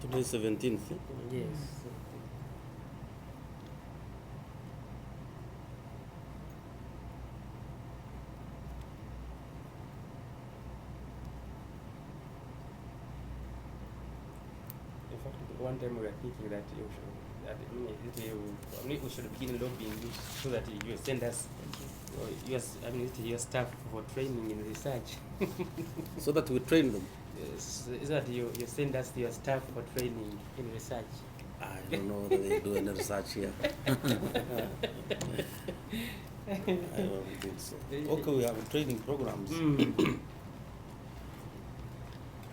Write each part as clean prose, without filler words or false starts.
Today 17th. Yes. In fact, one time we were thinking that you should, that, we should begin lobbying you so that you send us your staff for training in research. So that we train them. Is that you send us your staff for training in research? I don't know whether they do any research here. I don't think so. Okay, we have training programs,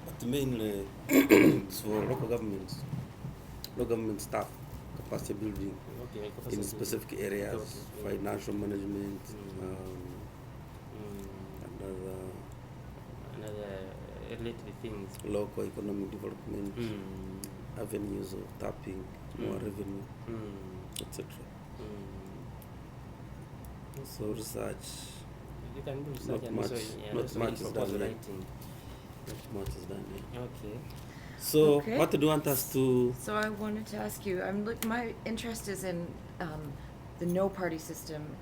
but mainly it's for local government staff, capacity building Okay, in specific areas, financial management, and another related things. local economic development, avenues of tapping more revenue, etc. So research, You can do research not and much, also, not much is proposal done. writing. Not much is done here. Okay. So Okay. what do you want us to? So I wanted to ask you, my interest is in the no-party system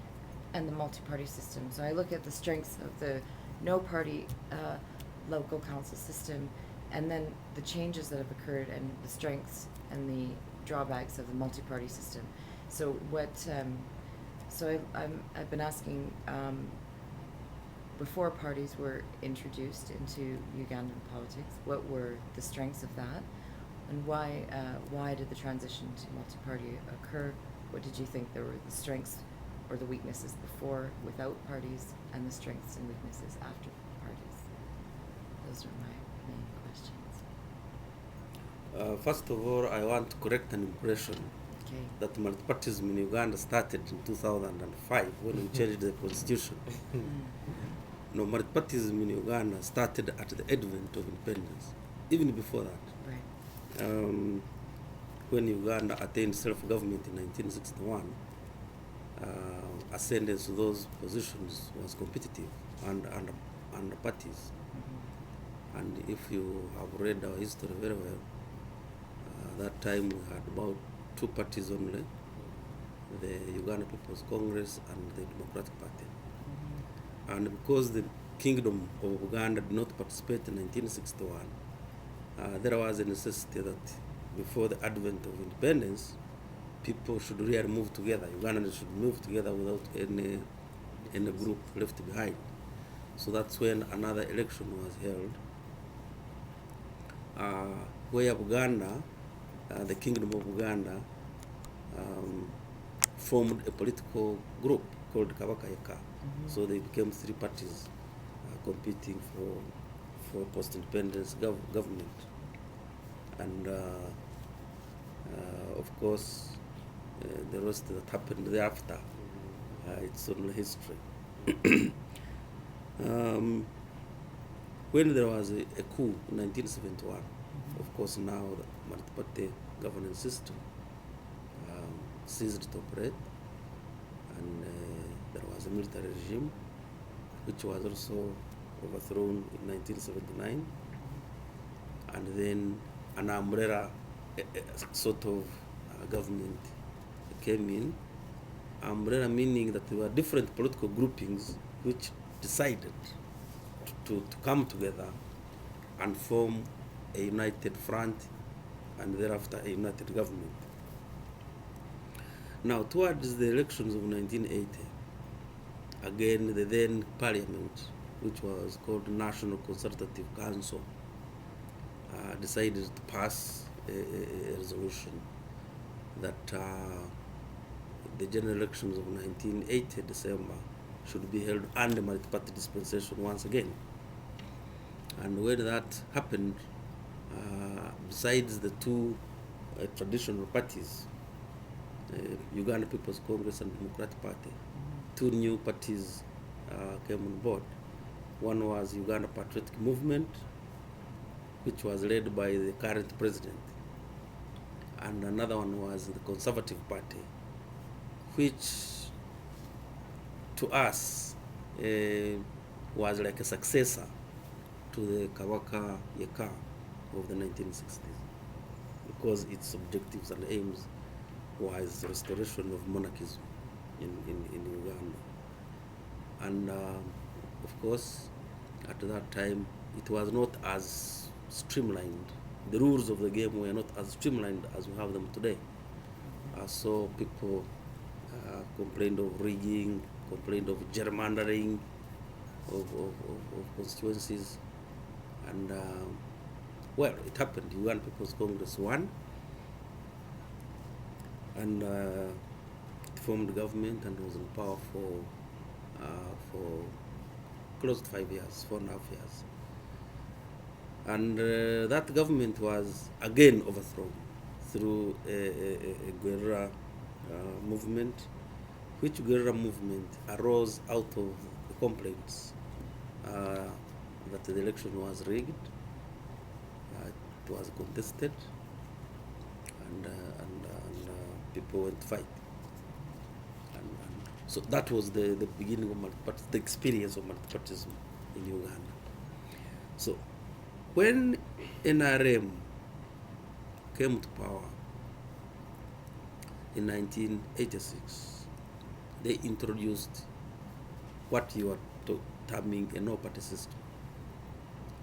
and the multi-party system. So I look at the strengths of the no-party local council system, and then the changes that have occurred, and the strengths and the drawbacks of the multi-party system. So I've been asking, before parties were introduced into Ugandan politics, what were the strengths of that, and why did the transition to multi-party occur? What did you think there were the strengths or the weaknesses before, without parties, and the strengths and weaknesses after parties? Those are my main questions. First of all, I want to correct an impression Okay. that multipartyism in Uganda started in 2005 when we changed the constitution. No, multipartyism in Uganda started at the advent of independence, even before that. Right. When Uganda attained self-government in 1961, ascendance to those positions was competitive and parties. And if you have read our history very well, that time we had about two parties only, the Uganda People's Congress and the Democratic Party. And because the Kingdom of Uganda did not participate in 1961, there was a necessity that before the advent of independence, people should really move together. Ugandans should move together without any group left behind. So that's when another election was held, where Uganda, the Kingdom of Uganda, formed a political group called Kabaka Yeka. So they became three parties competing for post-independence government. And of course, the rest that happened thereafter, it's only history. When there was a coup in 1971, of course now the multi-party governance system ceased to operate, and there was a military regime which was also overthrown in 1979, and then an umbrella sort of government came in. Umbrella meaning that there were different political groupings which decided to come together and form a united front, and thereafter a united government. Now, towards the elections of 1980, again the then parliament, which was called National Consultative Council, decided to pass a resolution that the general elections of 1980 December should be held under multi-party dispensation once again. And when that happened, besides the two traditional parties, Uganda People's Congress and Democratic Party, two new parties came on board. One was Uganda Patriotic Movement, which was led by the current president, and another one was the Conservative Party, which to us was like a successor to the Kabaka Yeka of the 1960s. because its objectives and aims was restoration of monarchism in Uganda. And of course, at that time, it was not as streamlined. The rules of the game were not as streamlined as we have them today. So people complained of rigging, complained of gerrymandering of constituencies. And well, it happened. Uganda People's Congress won, and it formed government and was in power for close to 5 years, 4.5 years. And that government was again overthrown through a guerrilla movement, which guerrilla movement arose out of the complaints that the election was rigged, it was contested, and people went to fight. And so that was the beginning of the experience of multipartyism in Uganda. So when NRM came to power in 1986, they introduced what you are terming a no-party system.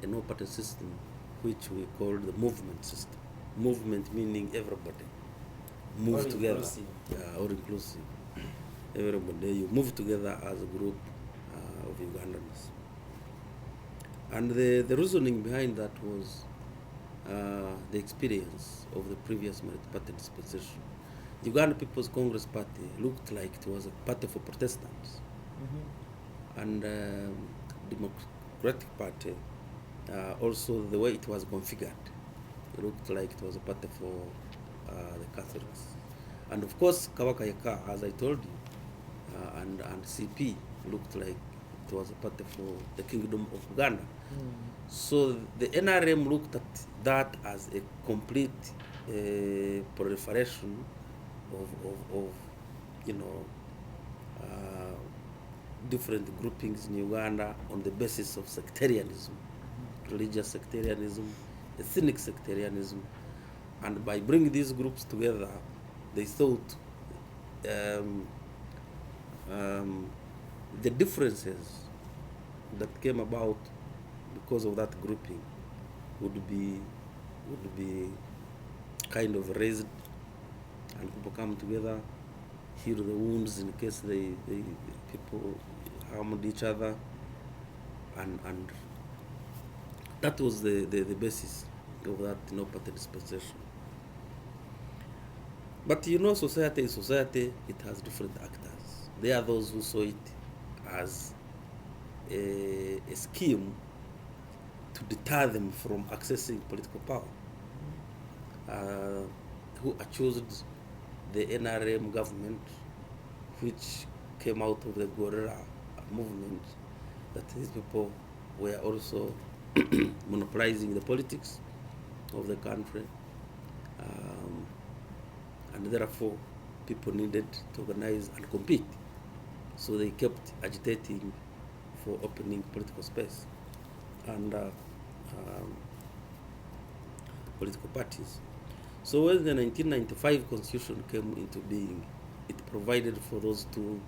A no-party system which we call the movement system. Movement meaning everybody move together. Inclusive. Yeah, or inclusive. Everybody, you move together as a group of Ugandans. And the reasoning behind that was the experience of the previous multi-party dispensation. The Uganda People's Congress Party looked like it was a party for Protestants. And Democratic Party, also the way it was configured, it looked like it was a party for the Catholics. And of course, Kabaka Yeka, as I told you, and CP looked like it was a party for the Kingdom of Uganda. So the NRM looked at that as a complete proliferation of you know, different groupings in Uganda on the basis of sectarianism, religious sectarianism, ethnic sectarianism. And by bringing these groups together, they thought the differences that came about because of that grouping would be kind of raised, and people come together, heal the wounds in case people harmed each other, and that was the basis of that no-party dispensation. But you know, society is society, it has different actors. There are those who saw it as a scheme to deter them from accessing political power, who accused the NRM government, which came out of the guerrilla movement, that these people were also monopolizing the politics of the country, and therefore people needed to organize and compete. So they kept agitating for opening political space and political parties. So when the 1995 Constitution came into being, it provided for those two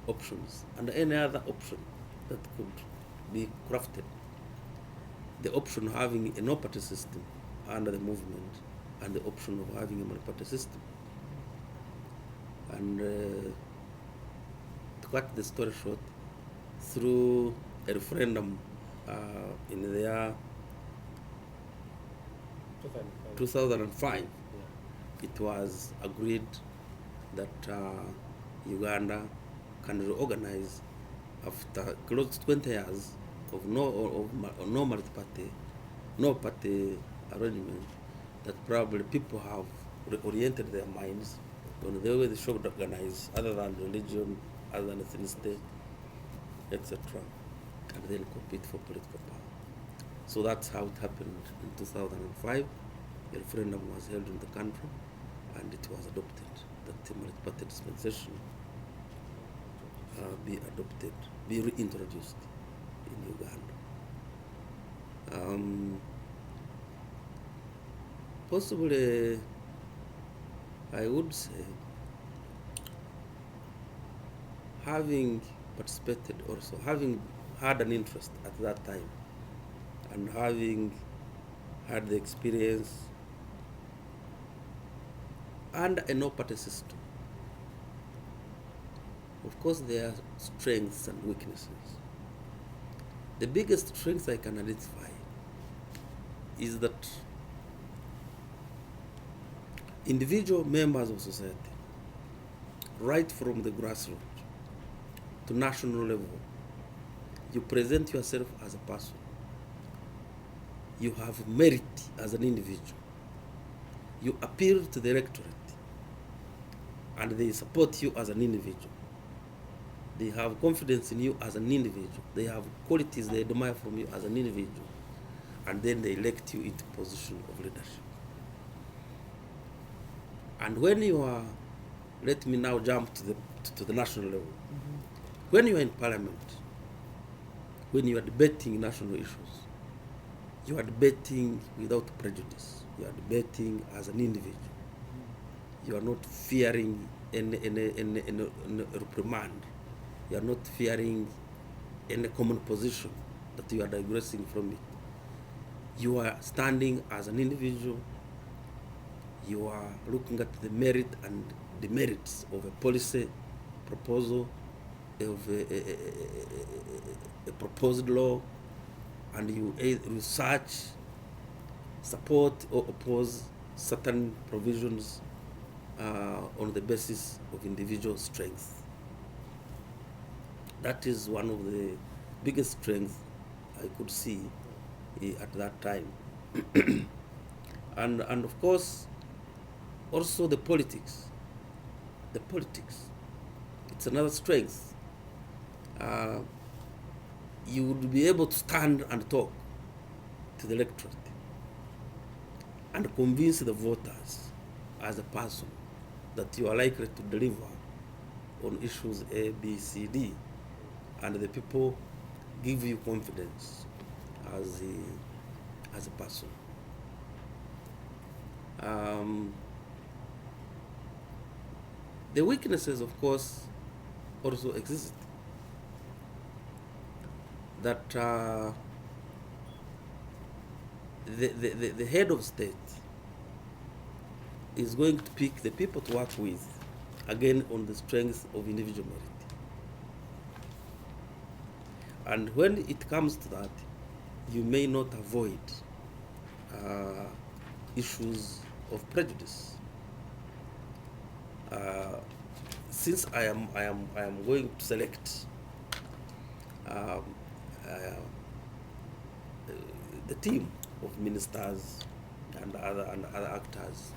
options and any other option that could be crafted. The option of having a no-party system under the movement, and the option of having a multi-party system. And to cut the story short, through a referendum in the year 2005, it was agreed that Uganda can reorganize after close to 20 years of no multi-party, no-party arrangement, that probably people have reoriented their minds on the way they should organize, other than religion, other than ethnicity, etc., and then compete for political power. So that's how it happened in 2005. A referendum was held in the country, and it was adopted that the multi-party dispensation be reintroduced in Uganda. Possibly, I would say, having participated also, having had an interest at that time, and having had the experience and a no-party system. Of course, there are strengths and weaknesses. The biggest strength I can identify is that individual members of society, right from the grassroots to national level, you present yourself as a person. You have merit as an individual. You appeal to the electorate, and they support you as an individual. They have confidence in you as an individual. They have qualities they admire from you as an individual. And then they elect you into position of leadership. And when you are, let me now jump to the national level. Mm-hmm. When you are in parliament, when you are debating national issues, you are debating without prejudice. You are debating as an individual. Mm-hmm. You are not fearing any reprimand. You are not fearing any common position that you are digressing from it. You are standing as an individual. You are looking at the merit and demerits of a policy proposal, of a proposed law, and you research, support or oppose certain provisions on the basis of individual strength. That is one of the biggest strengths I could see at that time. and of course, also the politics. The politics, it's another strength. You would be able to stand and talk to the electorate and convince the voters as a person that you are likely to deliver on issues A, B, C, D, and the people give you confidence as a person. The weaknesses, of course, also exist. That the head of state is going to pick the people to work with, again, on the strength of individual merit. And when it comes to that, you may not avoid issues of prejudice. Since I am going to select the team of ministers and other actors,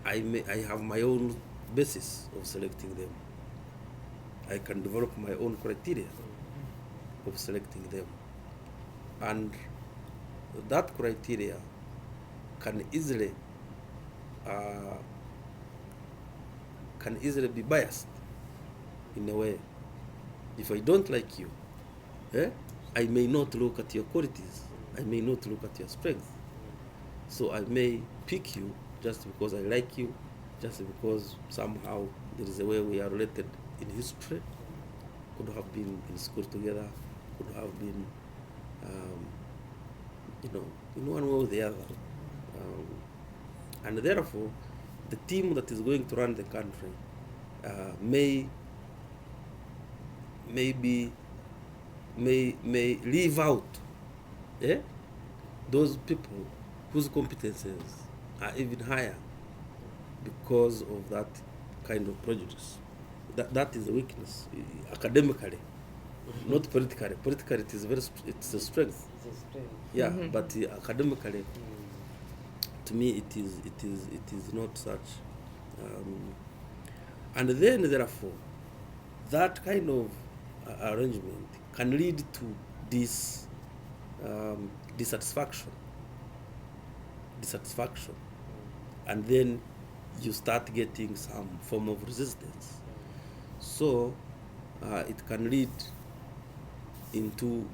I have my own basis of selecting them. I can develop my own criteria of selecting them, and that criteria can easily be biased in a way. If I don't like you, I may not look at your qualities. I may not look at your strengths. So I may pick you just because I like you, just because somehow there is a way we are related in history. Could have been in school together, could have been, in one way or the other. And therefore, the team that is going to run the country may leave out those people whose competences are even higher because of that kind of prejudice. That is a weakness, academically, not politically. Politically, it's a strength. It's a strength. Yeah, but academically, to me, it is not such. And then, therefore, that kind of arrangement can lead to this dissatisfaction, and then you start getting some form of resistance. So it can lead into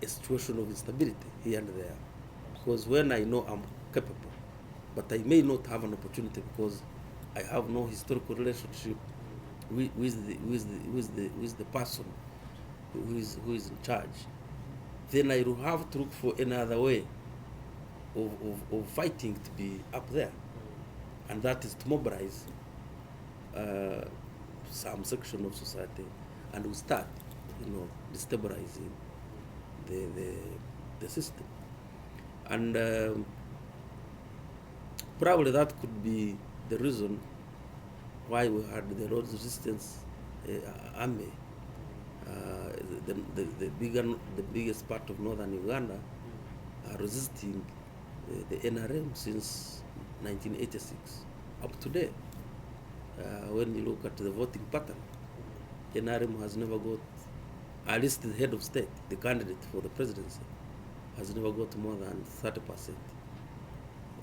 a situation of instability here and there, because when I know I'm capable, but I may not have an opportunity because I have no historical relationship with the person who is in charge. Then I will have to look for another way of fighting to be up there, and that is to mobilize some section of society, and we start, destabilizing the system, and probably that could be the reason why we had the road resistance army, the biggest part of northern Uganda, resisting the NRM since 1986 up to date. When you look at the voting pattern, NRM has never got, at least the head of state, the candidate for the presidency, has never got more than 30%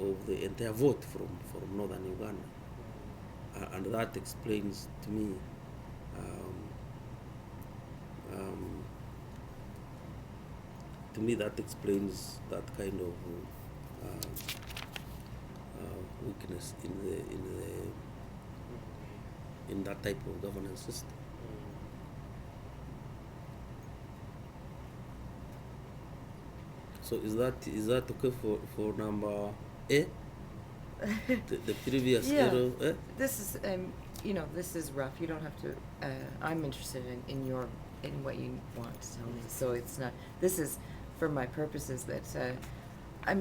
of the entire vote from northern Uganda. And that explains to me that explains that kind of weakness in that type of governance system. So is that okay for number A? the previous arrow? This is this is rough. You don't have to. I'm interested in what you want to tell me. So it's not. This is for my purposes. That now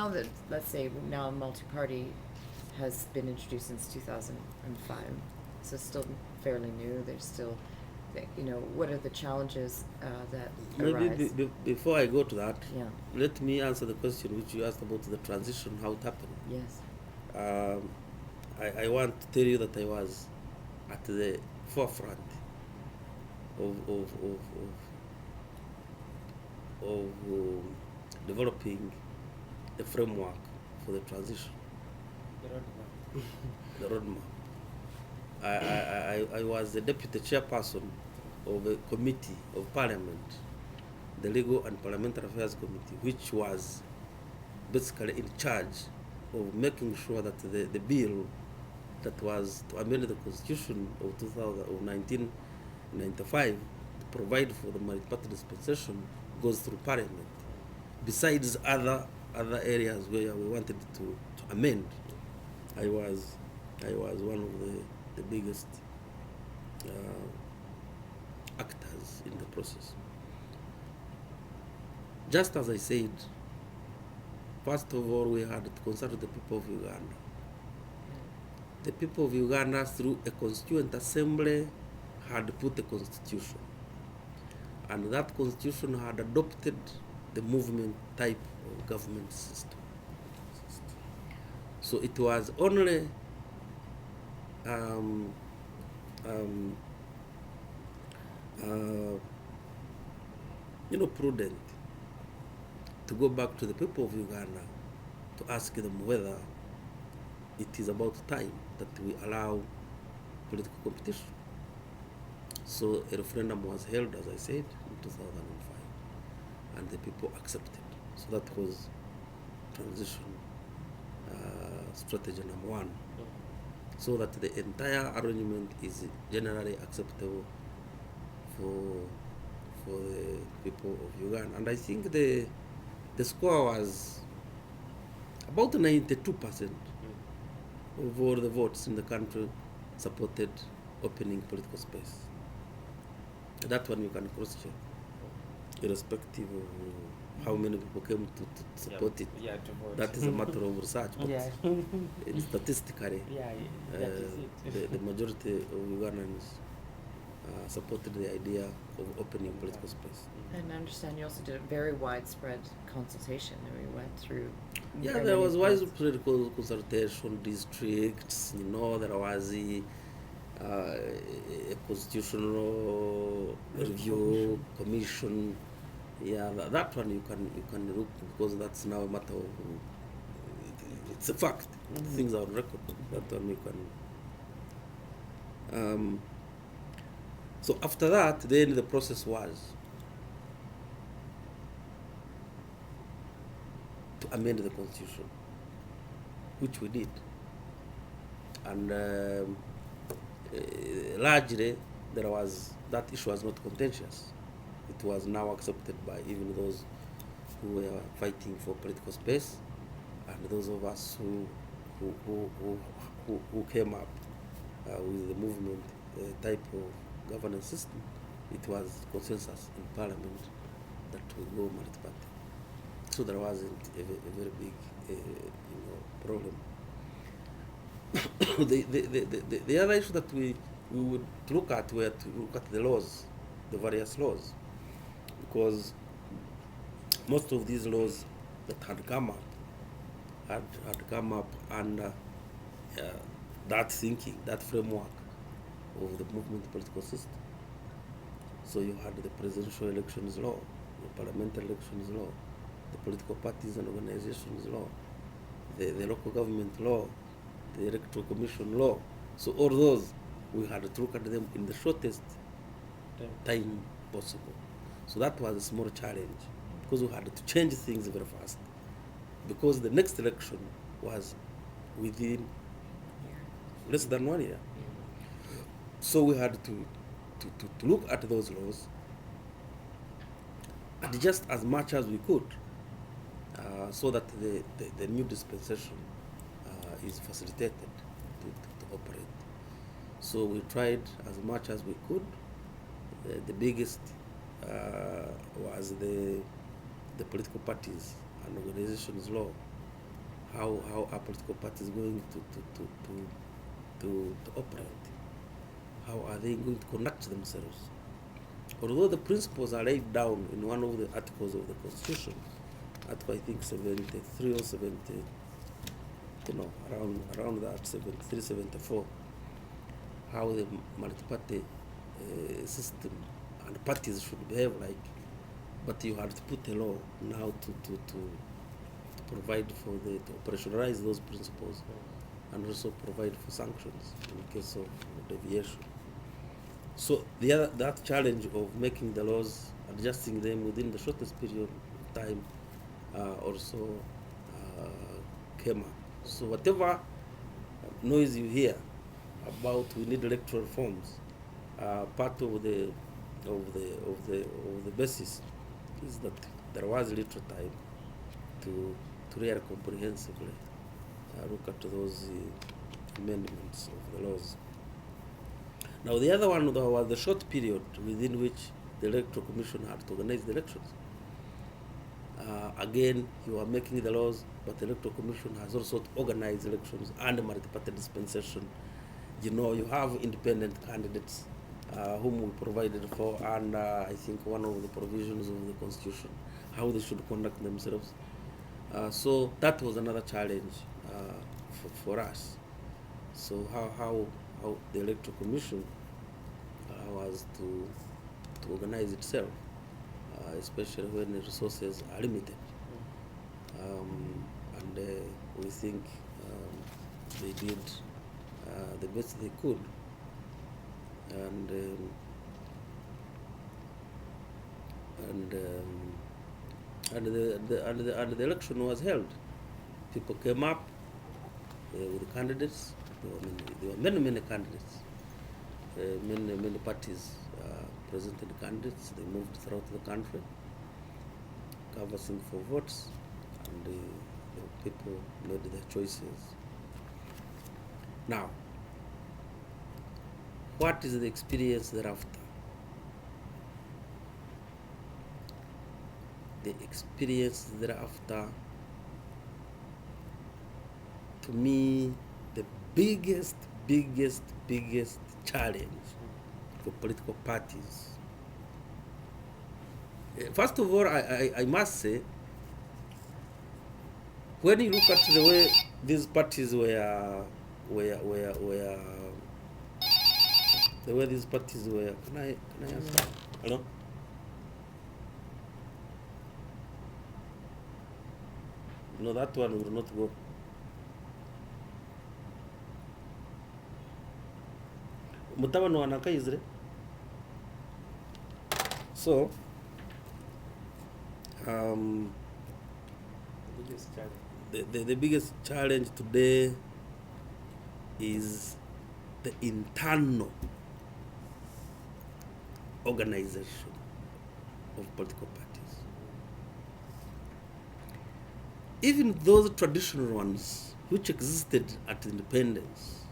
that, let's say, now multi-party has been introduced since 2005, so it's still fairly new. There's still, what are the challenges that arise? Maybe before I go to that, Yeah. let me answer the question which you asked about the transition, how it happened. Yes. I want to tell you that I was at the forefront of developing a framework for the transition. The roadmap. I was the deputy chairperson of a committee of parliament, the Legal and Parliamentary Affairs Committee, which was basically in charge of making sure that the bill that was to amend the constitution of 1995 to provide for the multi-party dispensation goes through parliament. Besides other areas where we wanted to amend, I was one of the biggest actors in the process. Just as I said, first of all, we had to consult the people of Uganda. The people of Uganda, through a constituent assembly, had put a constitution. And that constitution had adopted the movement type of government system. So it was only prudent to go back to the people of Uganda to ask them whether it is about time that we allow political competition. So a referendum was held, as I said, in 2005, and the people accepted. So that was transition strategy number one, so that the entire arrangement is generally acceptable for the people of Uganda. And I think the score was about 92% of all the votes in the country supported opening political space. That one you can cross-check, irrespective of how many people came to support it. Yeah, to vote. That is a matter of research, but Yeah. statistically, that is it. the majority of Ugandans supported the idea of opening political space. And I understand you also did a very widespread consultation, and we went through. Yeah, very there many was parts. widespread consultation, districts, there was a constitutional review commission. Yeah, that one you can look, because that's now a matter of, it's a fact. Things are on record. That one you can. So after that, then the process was to amend the constitution. which we did. And largely, that issue was not contentious. It was now accepted by even those who were fighting for political space, and those of us who came up with the movement type of governance system. It was consensus in Parliament that we go multi-party. So there wasn't a very big problem. The other issue that we would look at were to look at the laws, the various laws, because most of these laws that had come up had come up under that thinking, that framework of the movement political system. So you had the presidential elections law, the parliamentary elections law, the political parties and organizations law, the local government law, the electoral commission law. So all those, we had to look at them in the shortest time possible. So that was a small challenge, because we had to change things very fast, because the next election was within less than 1 year. So we had to look at those laws, adjust as much as we could, so that the new dispensation is facilitated to operate. So we tried as much as we could. The biggest was the political parties and organizations law. How are political parties going to operate? How are they going to conduct themselves? Although the principles are laid down in one of the articles of the Constitution, Article I think 73 or 70, around that, 73, 74, how the multi-party system and parties should behave like, but you have to put a law now to provide for to operationalize those principles, and also provide for sanctions in case of deviation. So that challenge of making the laws, adjusting them within the shortest period of time, also came up. So whatever noise you hear about we need electoral reforms, part of the basis is that there was little time to really comprehensively look at those amendments of the laws. Now the other one was the short period within which the Electoral Commission had to organize the elections. Again, you are making the laws, but the Electoral Commission has also organized elections and multi-party dispensation. You have independent candidates whom we provided for, and I think one of the provisions of the Constitution, how they should conduct themselves. So that was another challenge for us. So how the Electoral Commission was to organize itself, especially when the resources are limited. And we think they did the best they could. And the election was held. People came up with candidates. There were many candidates. Many parties presented candidates. They moved throughout the country, canvassing for votes, and the people made their choices. Now, what is the experience thereafter? The experience thereafter, to me, the biggest challenge for political parties. First of all, I must say, when you look at the way these parties were the way these parties were, can I answer? Hello? No, that one will not go. Mutabano anaka Israel. So, biggest challenge. the biggest challenge today is the internal organization of political parties. Even those traditional ones which existed at independence,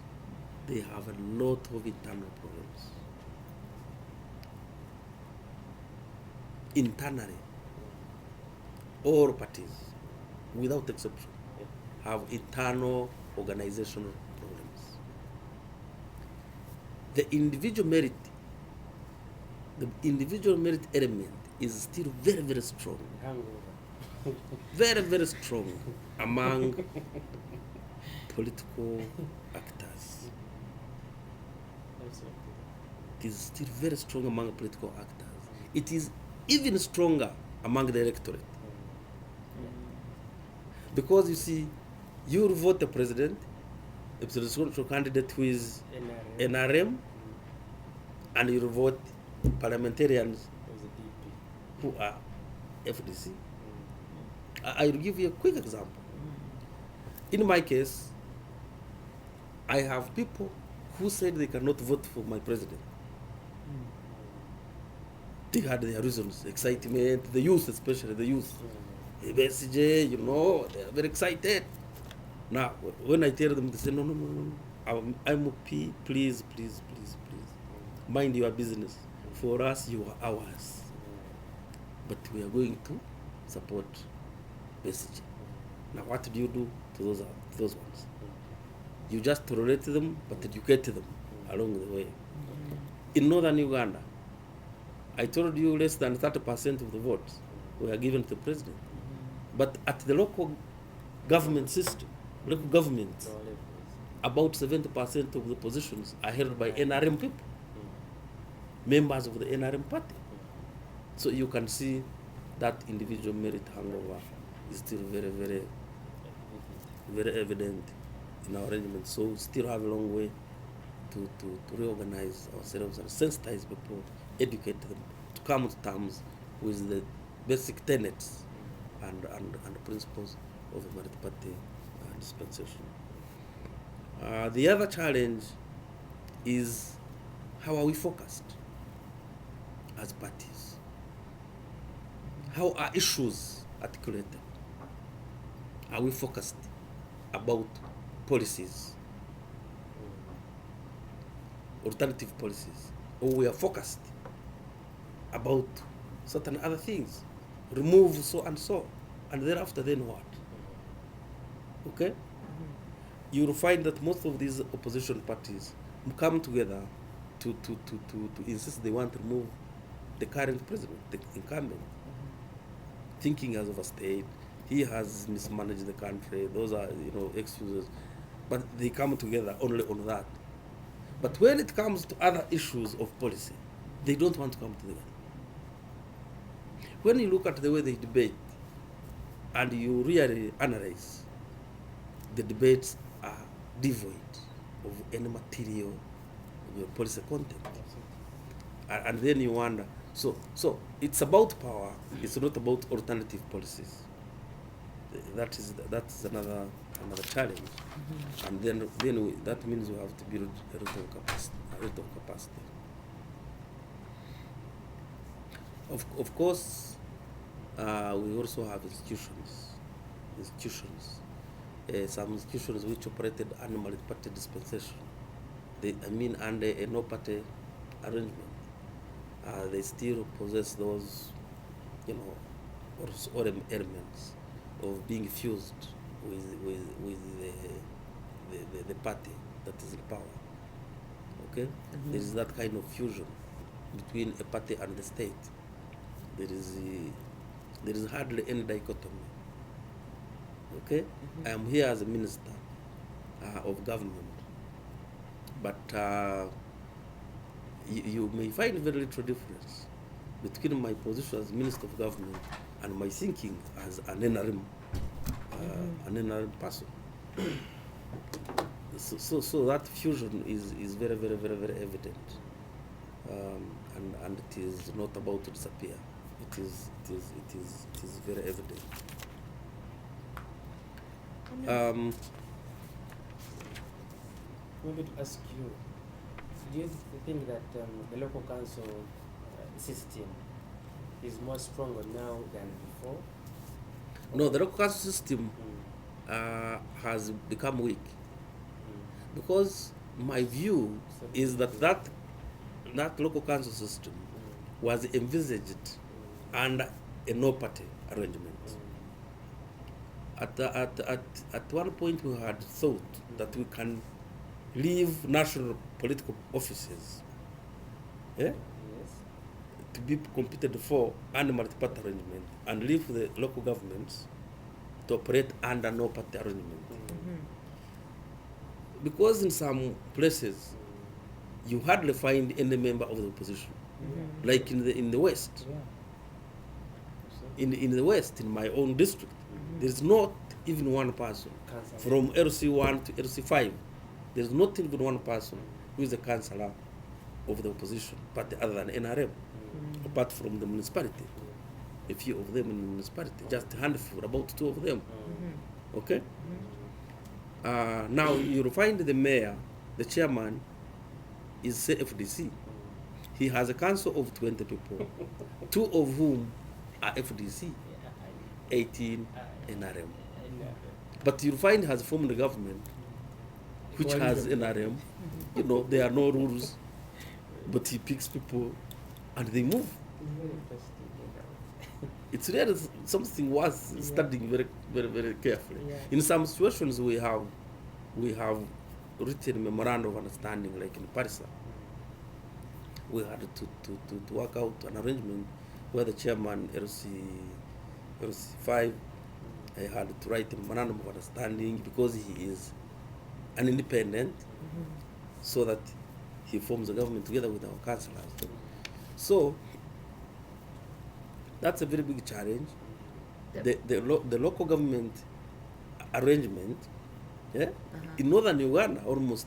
they have a lot of internal problems. Internally, all parties, without exception, have internal organizational problems. The individual merit element is still very, very strong. Very, very strong among political actors. It is still very strong among political actors. It is even stronger among the electorate. Because you see, you will vote the president, a presidential candidate who is NRM, and you will vote parliamentarians who are FDC. I will give you a quick example. In my case, I have people who said they cannot vote for my president. They had their reasons, excitement, the youth, especially the youth. BSJ, you know, they are very excited. Now, when I tell them, they say, no, no, no, no, I'm OP, please, please, please, please. Mind your business. For us, you are ours. But we are going to support BSJ. Now, what do you do to those ones? You just tolerate them, but educate them along the way. In northern Uganda, I told you less than 30% of the votes were given to the president. But at the local government system, local governments, about 70% of the positions are held by NRM people, members of the NRM party. So you can see that individual merit hangover is still very, very, very evident in our arrangement. So we still have a long way to reorganize ourselves and sensitize people, educate them, to come to terms with the basic tenets and principles of a multi-party dispensation. The other challenge is how are we focused as parties? How are issues articulated? Are we focused about policies, alternative policies, or we are focused about certain other things? Remove so and so, and thereafter then what? Okay? You will find that most of these opposition parties come together to insist they want to remove the current president, the incumbent, thinking as of a state, he has mismanaged the country, those are, you know, excuses. But they come together only on that. But when it comes to other issues of policy, they don't want to come together. When you look at the way they debate, and you really analyze, the debates are devoid of any material policy content. And then you wonder, so it's about power, it's not about alternative policies. That's another challenge. And then that means we have to build a lot of capacity. Of course, we also have institutions. Some institutions which operated under multi-party dispensation. Under a no-party arrangement. They still possess those, you know, or elements of being fused with the party that is in power. Okay? There is that kind of fusion between a party and the state. There is hardly any dichotomy. Okay? I am here as a minister of government, but you may find very little difference between my position as minister of government and my thinking as an NRM, person. So that fusion is very, very, very, very evident, and it is not about to disappear. It is very evident. Maybe to ask you, do you think that the local council system is more stronger now than before? No, the local council system Mm. has become weak Mm. because my view is that local council system Mm. was envisaged Mm. under a no-party arrangement. Mm. At one point, we had thought that we can leave national political offices Yes. to be competed for under multi-party arrangement and leave the local governments to operate under no-party arrangement. Mm-hmm. Because in some places, Mm. you hardly find any member of the opposition. Mm-hmm. Like in the West. Yeah. In the West, in my own district, Mhm. there's not even one person. Council. From LC1 to LC5, there's not even one person who is a councillor of the opposition party other than NRM, Mm. apart from the municipality. A few of them in the municipality, just a handful, about 2 of them. Mm-hmm. Okay? Mm-hmm. Now you'll find the mayor, the chairman, is say FDC. He has a council of 20 people, 2 of whom are FDC, 18 NRM. But you'll find he has formed a government which has NRM. You know, there are no rules, but he picks people and they move. Very interesting. It's really something worth Yeah. studying very, very, very carefully. Yeah. In some situations, we have written memorandum of understanding, like in Paris. We had to work out an arrangement where the chairman LC5 had to write a memorandum of understanding because he is an independent, so that he forms a government together with our councillors. So that's a very big challenge. The local government arrangement, yeah, in northern Uganda, almost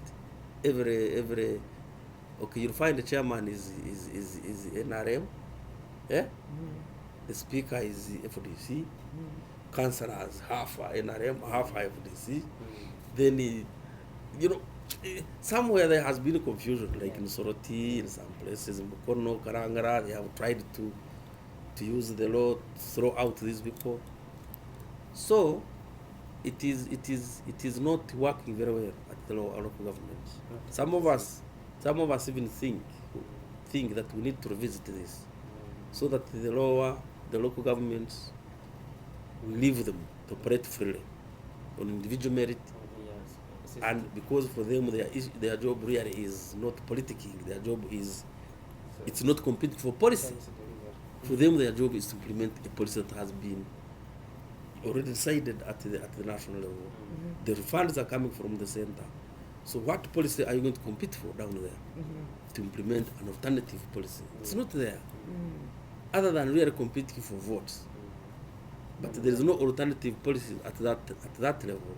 every okay, you'll find the chairman is NRM, yeah, the speaker is FDC, councillors half are NRM, half are FDC. Then somewhere there has been confusion, like in Soroti, in some places, in Mukono, Karangara, they have tried to use the law to throw out these people. So it is not working very well at the local government. Some of us even think that we need to revisit this, so that the local governments, we leave them to operate freely on individual merit. Yes. And because for them their job really is not politicking, their job is, it's not competing for policy. For them their job is to implement a policy that has been already decided at the national level. The funds are coming from the center. So what policy are you going to compete for down there to implement an alternative policy? It's not there, other than really competing for votes. But there is no alternative policy at that level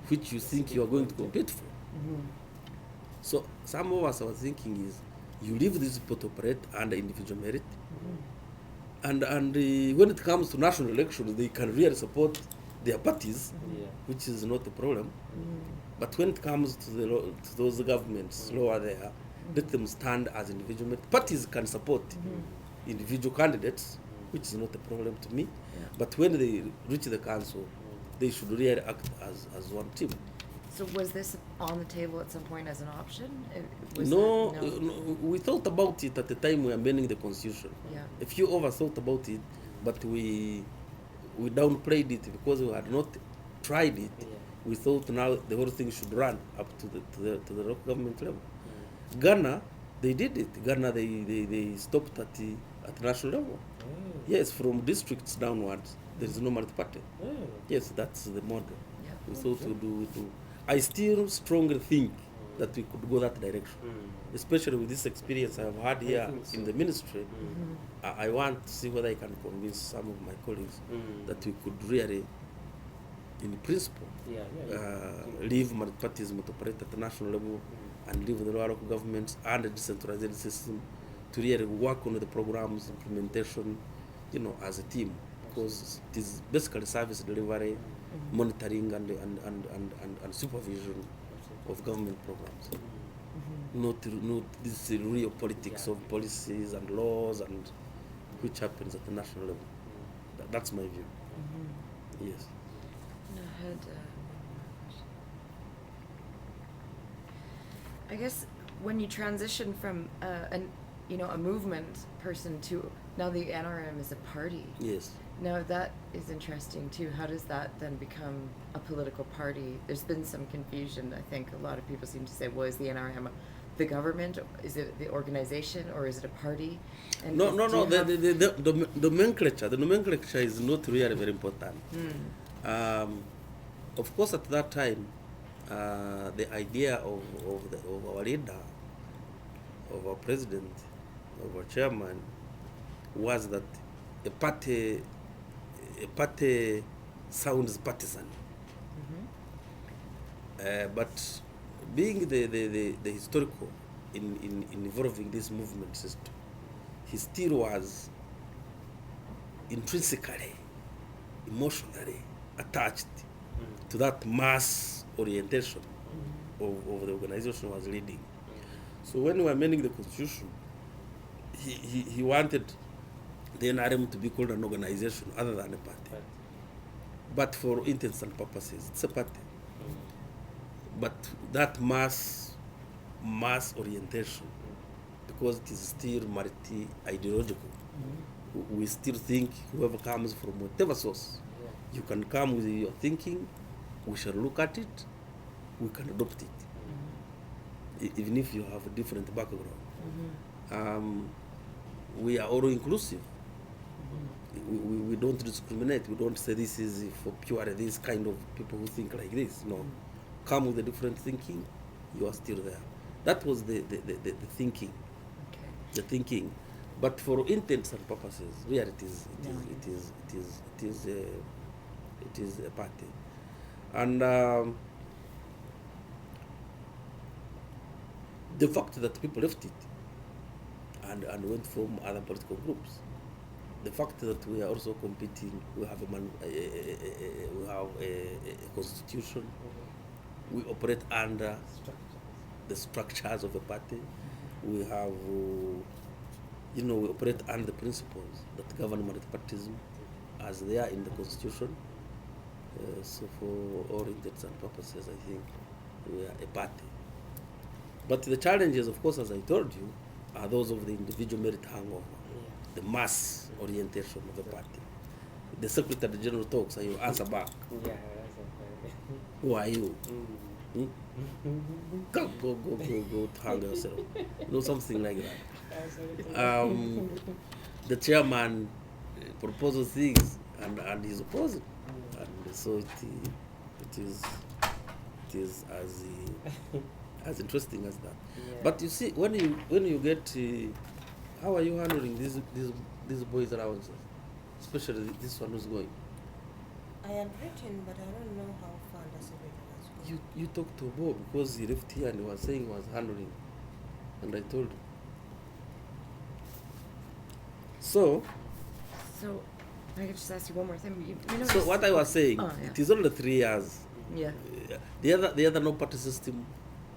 which you think you are going to compete for. So some of us, our thinking is, you leave these people to operate under individual merit, and when it comes to national elections, they can really support their parties, which is not a problem. But when it comes to those governments lower there, let them stand as individual merit. Parties can support individual candidates, which is not a problem to me. But when they reach the council, they should really act as one team. So was this on the table at some point as an option? No, we thought about it at the time we were amending the constitution. Yeah. A few of us thought about it, but we downplayed it because we had not tried it. We thought now the whole thing should run up to the local government level. Ghana, they did it. Ghana, they stopped at national level. Yes, from districts downwards, there is no multi-party. Yes, that's the model. Yeah. We thought we do. I still strongly think that we could go that direction, especially with this experience I have had here in the ministry. I want to see whether I can convince some of my colleagues that we could really, in principle, leave multi-partyism to operate at the national level and leave the local governments and the decentralized system to really work on the programs, implementation, as a team, because it is basically service delivery monitoring and supervision of government programs. Not this real politics of policies and laws and which happens at the national level. That's my view. Yes. No, I had one more question. I guess when you transition from a movement person to now the NRM is a party. Yes. Now that is interesting too. How does that then become a political party? There's been some confusion. I think a lot of people seem to say, well, is the NRM the government? Is it the organization, or is it a party? And No. The nomenclature is not really very important. Of course, at that time, the idea of our leader, of our president, of our chairman, was that a party sounds partisan. But being the historical in involving this movement system, he still was intrinsically, emotionally attached to that mass orientation of the organization was leading. So when we were amending the constitution, he wanted the NRM to be called an organization other than a party. But for intents and purposes, it's a party. But that mass orientation, because it is still multi-ideological, we still think whoever comes from whatever source, you can come with your thinking, we shall look at it, we can adopt it, even if you have a different background. We are all inclusive. We don't discriminate. We don't say this is for pure this kind of people who think like this. No. Come with a different thinking, you are still there. That was the thinking. Okay. The thinking. But for intents and purposes, really it is a party. And the fact that people left it and went from other political groups, the fact that we are also competing, we have a constitution, we operate under the structures of a party, we have, we operate under the principles that govern multipartyism as they are in the constitution. So for all intents and purposes, I think we are a party. But the challenges, of course, as I told you, are those of the individual merit hangover, the mass orientation of the party. The Secretary General talks and you answer back. Who are you? Go to hang yourself. Something like that. The chairman proposes things and he's opposing. And so it is as interesting as that. But you see, when you get how are you handling these boys' allowances, especially this one who's going? I am written, but I don't know how far does it go. You talked to Bob because he left here and he was saying he was handling, and I told him. So I could just ask you one more thing. So what I was saying, it is only 3 years. Yeah. The other no-party system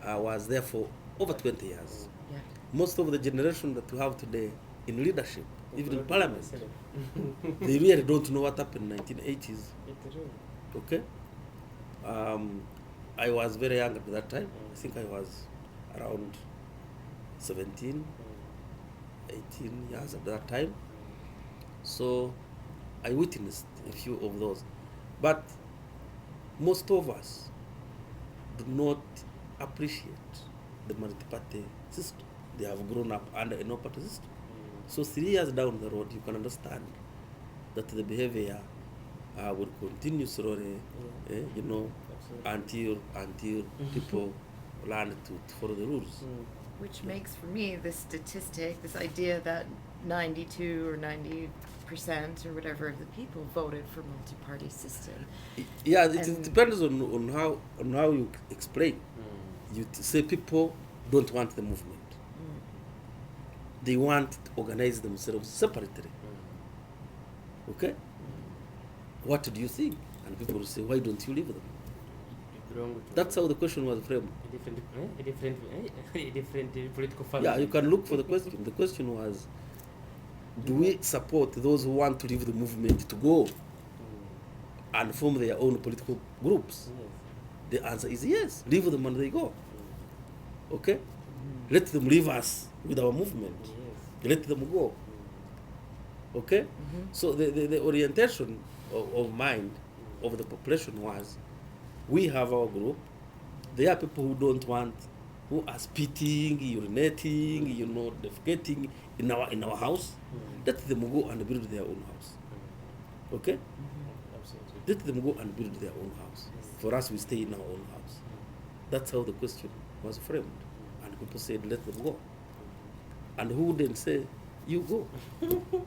was there for over 20 years. Yeah. Most of the generation that we have today in leadership, even in parliament, they really don't know what happened in the 1980s. Okay? I was very young at that time. I think I was around 17, 18 years at that time. So I witnessed a few of those. But most of us do not appreciate the multi-party system. They have grown up under a no-party system. So 3 years down the road, you can understand that the behavior will continue slowly, until people learn to follow the rules. Which makes for me this statistic, this idea that 92 or 90% or whatever of the people voted for multi-party system. Yeah, it depends on how you explain. You say people don't want the movement. They want to organize themselves separately. Okay? What do you think? And people will say, why don't you leave them? You belong to That's how the question was framed. a different political family. Yeah, you can look for the question. The question was, do we support those who want to leave the movement to go and form their own political groups? Yes. The answer is yes. Leave them and they go. Mm. Okay? Let them leave us with our movement. Yes. Let them go. Okay? Mhm. So the orientation of mind of the population was, we have our group. There are people who don't want, who are spitting, urinating, defecating in our house. Let them go and build their own house. Okay? Absolutely. Let them go and build their own house. For us, we stay in our own house. That's how the question was framed. And people said, let them go. And who then say, you go,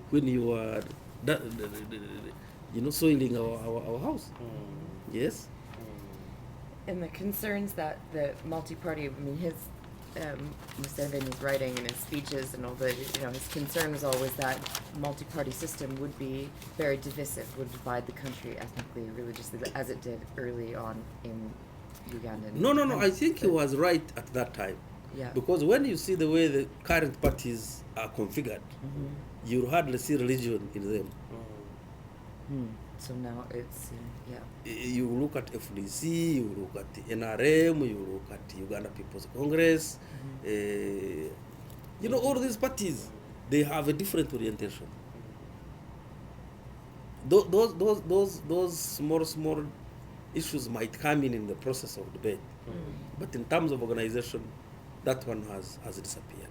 when you are soiling our house? Yes? And the concerns that the multi-party, his Museveni's writing and his speeches and all the, his concern was always that multi-party system would be very divisive, would divide the country ethnically, religiously, as it did early on in Uganda. No. I think he was right at that time. Yeah. Because when you see the way the current parties are configured, you hardly see religion in them. So now it's, You look at FDC, you look at the NRM, you look at Uganda People's Congress, all these parties, they have a different orientation. Those small issues might come in the process of debate, but in terms of organization, that one has disappeared.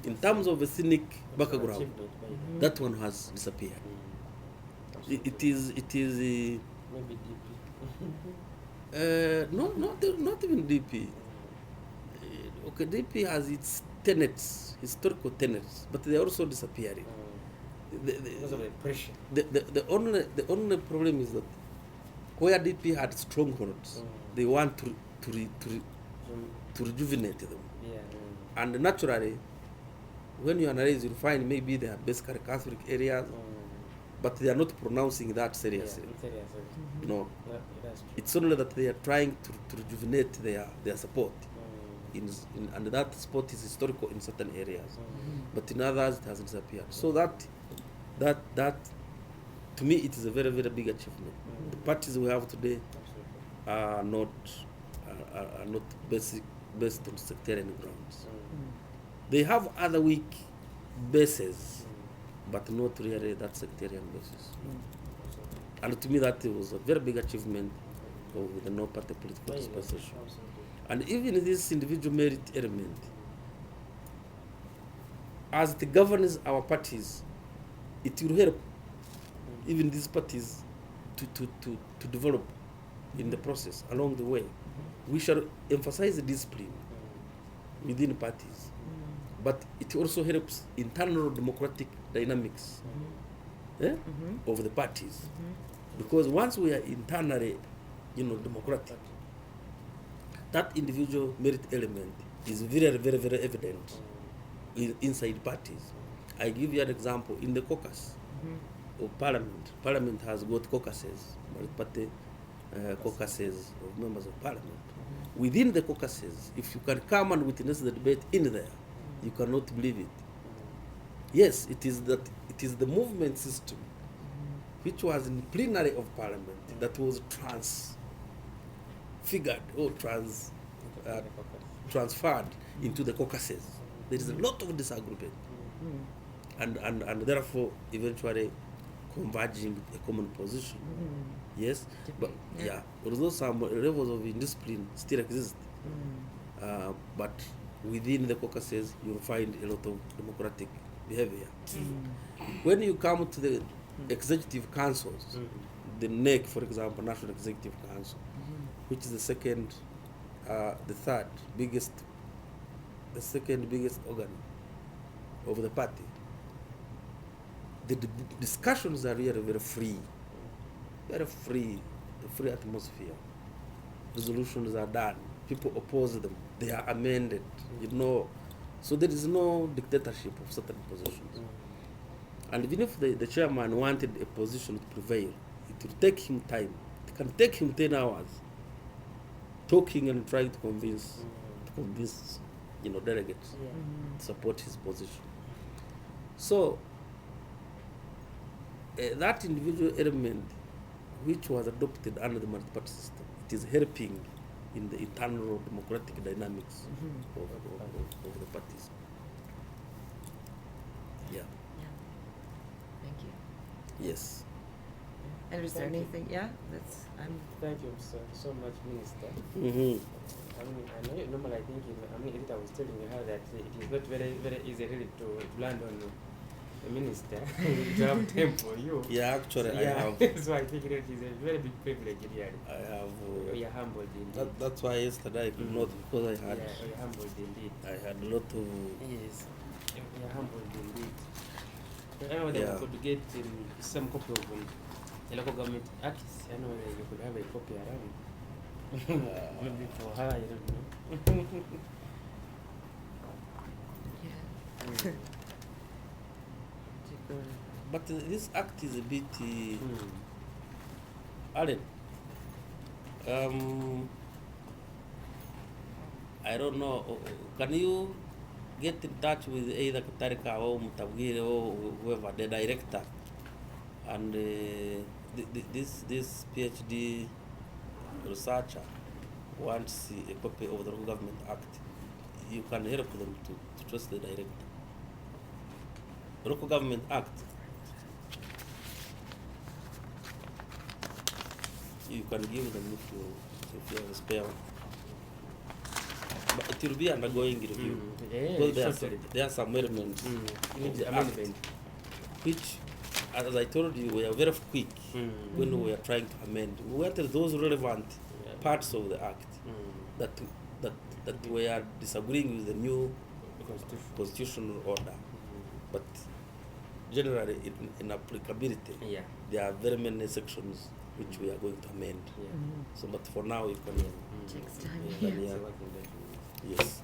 In terms of ethnic background, that one has disappeared. It is Maybe DP. no, not even DP. Okay, DP has its tenets, historical tenets, but they are also disappearing. Because of the pressure. The only problem is that where DP had strongholds, they want to rejuvenate them. Yeah. And naturally, when you analyze, you'll find maybe they are basically Catholic areas, but they are not pronouncing that seriously. No. That's true. It's only that they are trying to rejuvenate their support. And that support is historical in certain areas, but in others it has disappeared. So that to me it is a very, very big achievement. The parties we have today are not based on sectarian grounds. They have other weak bases, but not really that sectarian basis. And to me that was a very big achievement of the no-party political dispensation. And even this individual merit element, as it governs our parties, it will help even these parties to develop in the process along the way. We shall emphasize the discipline within parties, but it also helps internal democratic dynamics of the parties. Because once we are internally, democratic, that individual merit element is very, very, very evident inside parties. I give you an example. In the caucus of parliament, parliament has got caucuses, multi-party caucuses of members of parliament. Within the caucuses, if you can come and witness the debate in there, you cannot believe it. Yes, it is the movement system, which was in plenary of parliament, that was transfigured or transferred into the caucuses. There is a lot of disagreement, and therefore eventually converging a common position. Yes, but although some levels of indiscipline still exist, but within the caucuses you'll find a lot of democratic behavior. When you come to the executive councils, the NEC, for example, National Executive Council, which is the second biggest organ of the party, the discussions are really very free, a free atmosphere. Resolutions are done, people oppose them, they are amended, so there is no dictatorship of certain positions. And even if the chairman wanted a position to prevail, it will take him time. It can take him 10 hours talking and trying to convince delegates Yeah. to support his position. So that individual element which was adopted under the multi-party system, it is helping in the internal democratic dynamics of the parties. Yeah. Yeah. Thank you. Yes. And is there Thank you. anything? Yeah, that's. Thank you so much, Minister. Mm-hmm. I know normally I think Rita was telling her that it is not very easy really to land on the minister to have time for you. Yeah, actually, So, yeah. I have. So I think it is a very big privilege really. I have. We are humbled indeed. That's why yesterday I could not, because I had. Yeah, we are humbled indeed. I had a lot of. Yes, we are humbled indeed. I know that Yeah. we could get some copy of the local government acts. I know that you could have a copy around. Maybe for her, I don't know. Yeah. Mm. To go to- But this act is a bit. Alan. I don't know. Can you get in touch with either Katarika or Mutabwire or whoever, the director, and this PhD researcher wants a copy of the Local Government Act? You can help them to trust the director. The Local Government Act. You can give them if you have a spare one. But it will be undergoing review. Because there are some elements of the act which, as I told you, we are very quick when we are trying to amend. We wanted those relevant parts of the act that we are disagreeing with the new constitutional order. But generally, in applicability, there are very many sections which we are going to amend. So, but for now, you can. Takes time. Yes.